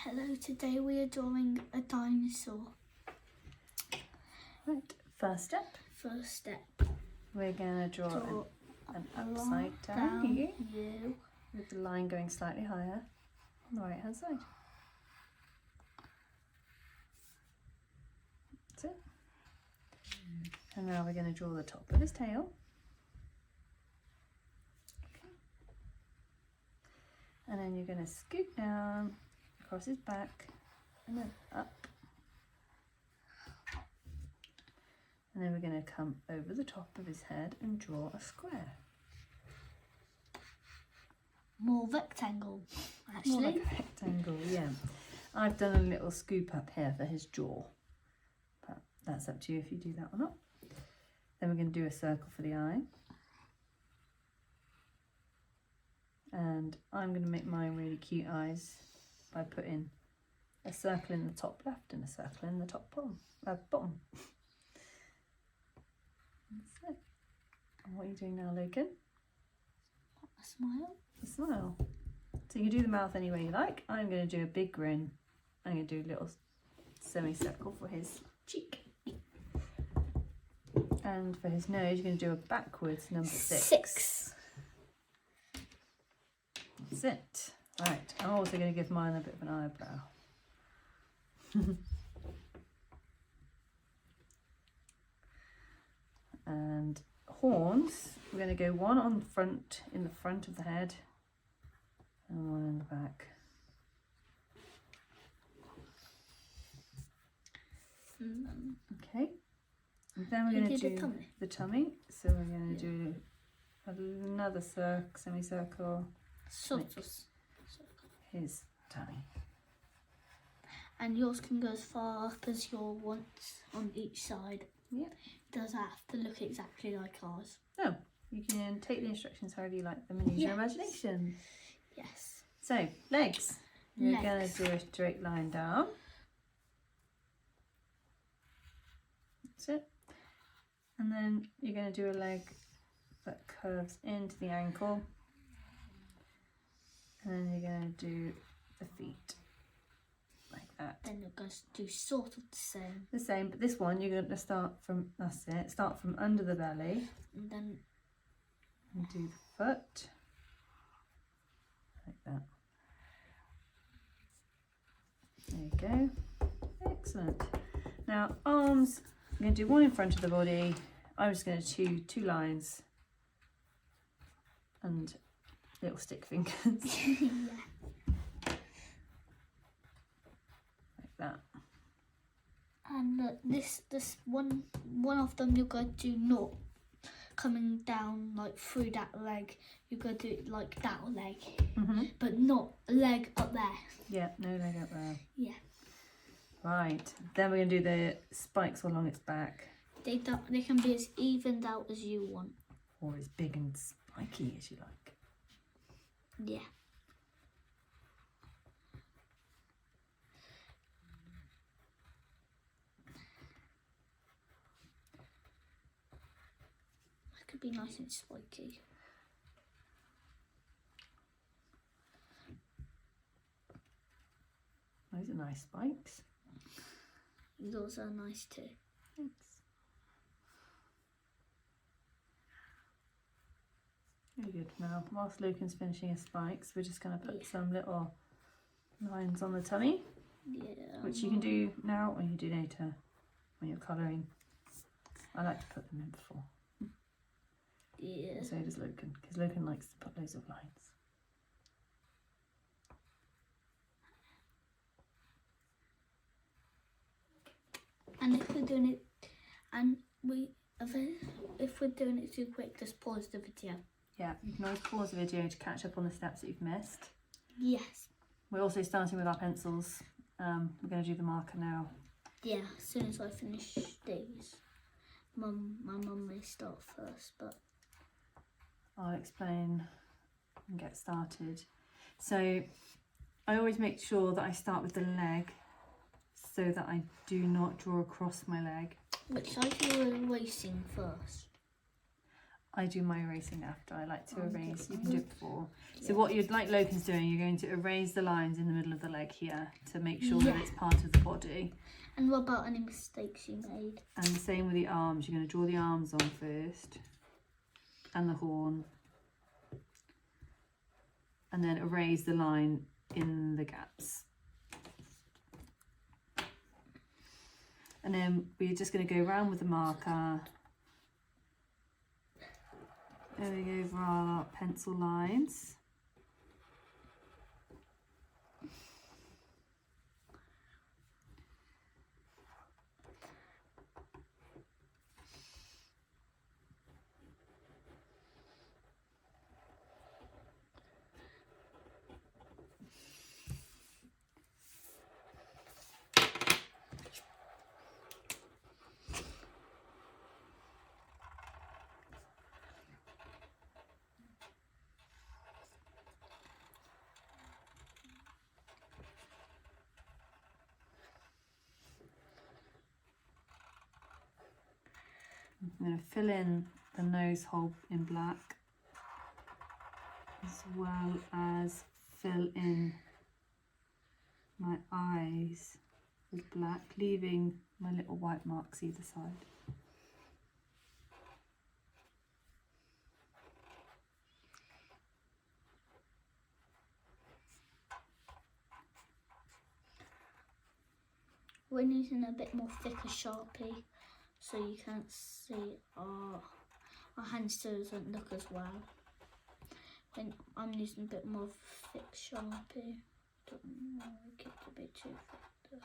Hello, today we are drawing a dinosaur. Right, first step, we're going to draw an upside down U with the line going slightly higher on the right hand side. That's it. And now we're going to draw the top of his tail. Okay. And then you're going to scoot down across his back and then up. And then we're going to come over the top of his head and draw a square. More rectangle, actually. More like a rectangle, yeah. I've done a little scoop up here for his jaw, but that's up to you if you do that or not. Then we're going to do a circle for the eye. And I'm going to make mine really cute eyes by putting a circle in the top left and a circle in the top bottom. That's it. And what are you doing now, Loken? A smile. A smile. So you can do the mouth any way you like. I'm going to do a big grin. I'm going to do a little semicircle for his cheek. And for his nose, you're going to do a backwards number 6. That's it. Right, I'm also going to give mine a bit of an eyebrow. And horns, we're going to go one on front, in the front of the head, and one in the back. Okay, and then we're going to do the tummy. So we're going to do another semicircle, Sort of. his tummy. And yours can go as far up as your wants on each side. Yep. Does that have to look exactly like ours? No, you can take the instructions however you like them and use your imagination. Yes. So, legs. You're going to do a straight line down. That's it. And then you're going to do a leg that curves into the ankle. And then you're going to do the feet. Like that. Then you're going to do sort of the same. The same, but this one you're going to start from, that's it, start from under the belly. And then And do the foot. Like that. There you go. Excellent. Now arms, I'm going to do one in front of the body. I'm just going to do 2 lines and little stick fingers. yeah. Like that. And this one of them you're going to do not coming down like through that leg. You're going to do it like that leg, but not leg up there. Yeah, no leg up there. Yeah. Right. Then we're going to do the spikes along its back. They can be as evened out as you want. Or as big and spiky as you like. Yeah. That could be nice and spiky. Those are nice spikes. Those are nice too. Thanks. Really good. Now, whilst Loken's finishing his spikes, we're just going to put some little lines on the tummy, which you can do now or you do later when you're colouring. I like to put them in before. Yeah. So does Loken, because Loken likes to put loads of lines. And if we're doing it, if we're doing it too quick, just pause the video. Yeah, you can always pause the video to catch up on the steps that you've missed. Yes. We're also starting with our pencils. We're going to do the marker now. Yeah, as soon as I finish these. My mum may start first, but I'll explain and get started. So I always make sure that I start with the leg so that I do not draw across my leg. which I feel racing first. I do my erasing after. I like to erase. You can good. do it before. So what you'd like Loken's doing, you're going to erase the lines in the middle of the leg here to make sure that it's part of the body. And what about any mistakes you made? And the same with the arms. You're going to draw the arms on first. And the horn. And then erase the line in the gaps. And then we're just going to go around with the marker, going over our pencil lines. I'm going to fill in the nose hole in black, as well as fill in my eyes with black, leaving my little white marks either side. We're using a bit more thicker Sharpie, so you can't see our hands doesn't look as well. When I'm using a bit more thick Sharpie. Don't know, it's a bit too thick.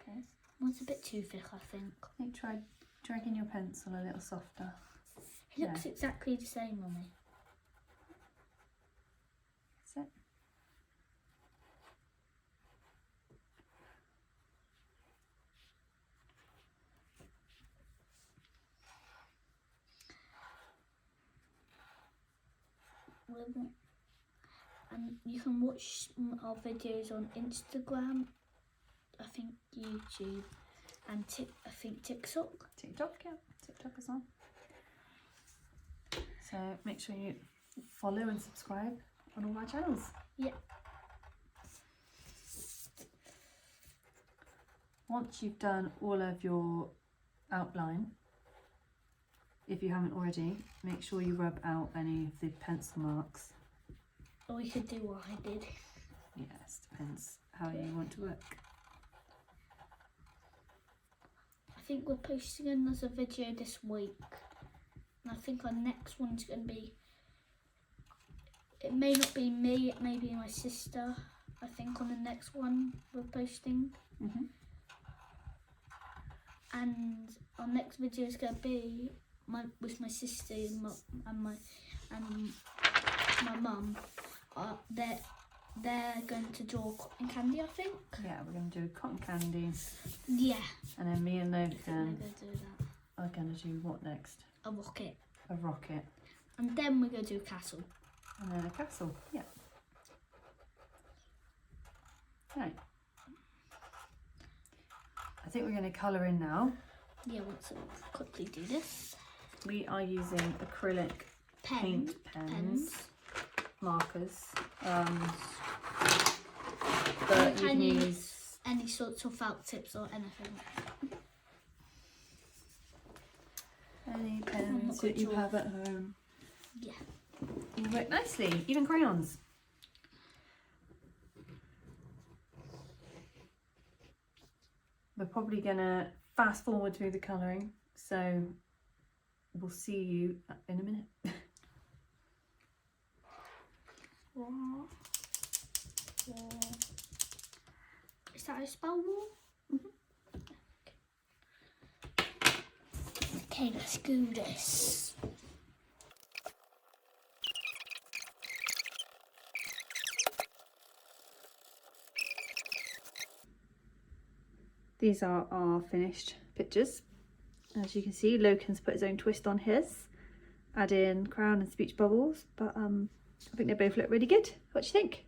Okay. It's a bit too thick, I think. I think try dragging your pencil a little softer. It looks exactly the same, Mummy. That's it. And you can watch our videos on Instagram, I think YouTube, and I think TikTok. TikTok, yeah, TikTok as well. So make sure you follow and subscribe on all our channels. Yeah. Once you've done all of your outline, if you haven't already, make sure you rub out any of the pencil marks. Or we could do what I did. Yes, depends how you want to work. I think we're posting another video this week. And I think our next one's going to be, it may not be me, it may be my sister. I think on the next one we're posting. And our next video is going to be with my sister and my mum. They're going to draw cotton candy, I think. Yeah, we're going to do cotton candy. Yeah. And then me and Loken Going to do that. are going to do what next? A rocket. A rocket. And then we're going to do a castle. And then a castle, yeah. Right. I think we're going to colour in now. Yeah, let's quickly do this. We are using acrylic paint pens. Markers, but you can use any sorts of felt tips or anything. Any pens that you have at home. Yeah. Will work nicely, even crayons. We're probably gonna fast forward through the colouring, so we'll see you in a minute. Is that a spell wall? Okay, let's do this. These are our finished pictures. As you can see, Loken's put his own twist on his, add in crown and speech bubbles, but I think they both look really good. What do you think?